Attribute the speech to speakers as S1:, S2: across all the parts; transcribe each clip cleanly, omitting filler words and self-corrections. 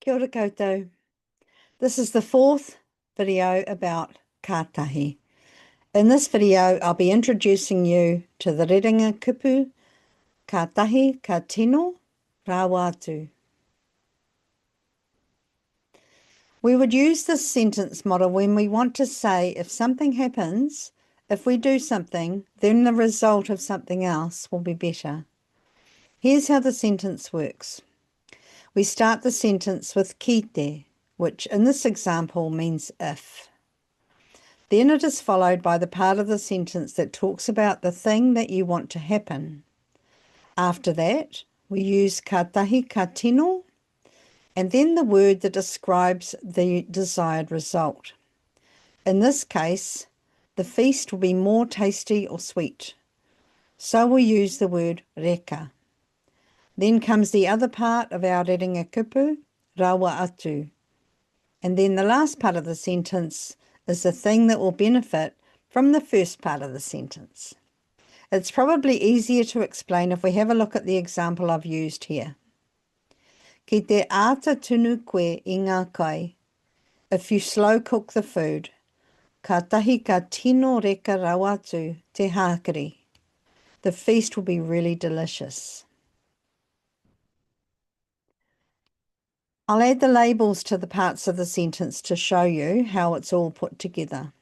S1: Kia ora koutou. This is the fourth video about Kātahi. In this video, I'll be introducing you to the rerenga kupu, ka tahi, ka tino, Rawa. We would use this sentence model when we want to say if something happens, if we do something, then the result of something else will be better. Here's how the sentence works. We start the sentence with kite, which in this example means if. Then it is followed by the part of the sentence that talks about the thing that you want to happen. After that, we use Kātahi, ka tino, and then the word that describes the desired result. In this case, the feast will be more tasty or sweet, so we use the word reka. Then comes the other part of our rerenga kupu, Rawa. And then the last part of the sentence is the thing that will benefit from the first part of the sentence. It's probably easier to explain if we have a look at the example I've used here. Ki te ata tunu koe I ngā kai. If you slow cook the food, ka tahi ka tino reka rawatu te hākari. The feast will be really delicious. I'll add the labels to the parts of the sentence to show you how it's all put together.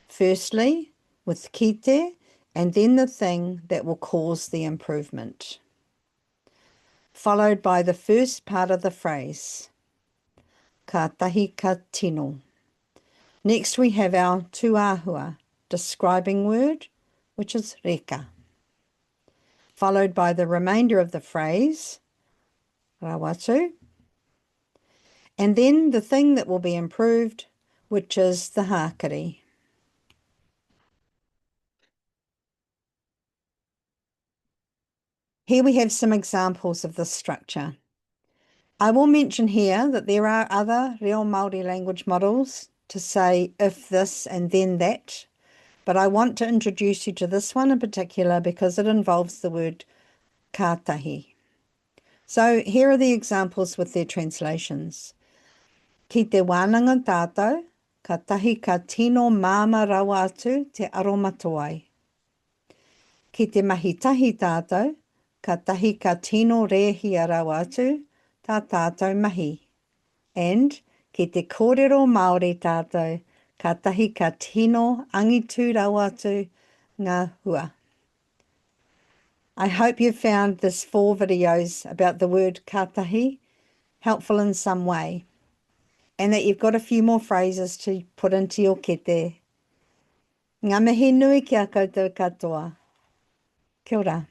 S1: Firstly, with kite, and then the thing that will cause the improvement. Followed by the first part of the phrase, ka tahi ka tino. Next we have our Tūāhua, describing word, which is reka. Followed by the remainder of the phrase, rawatu. And then the thing that will be improved, which is the hākari. Here we have some examples of this structure. I will mention here that there are other Reo Māori language models to say if this and then that, but I want to introduce you to this one in particular because it involves the word Kātahi. So here are the examples with their translations. Ki te wānanga tātou, ka tahi ka tino māmā rawa atu te aromatawai. Ki te mahitahi tātou, ka tahi ka tino rehia rawa atu tā tātou mahi. And ki te kōrero Māori tātou, ka tahi ka tino angitu rawa atu ngā hua. I hope you found this 4 videos about the word Kātahi helpful in some way, and that you've got a few more phrases to put into your kete. Ngā mihi nui ki a koutou katoa. Kia ora.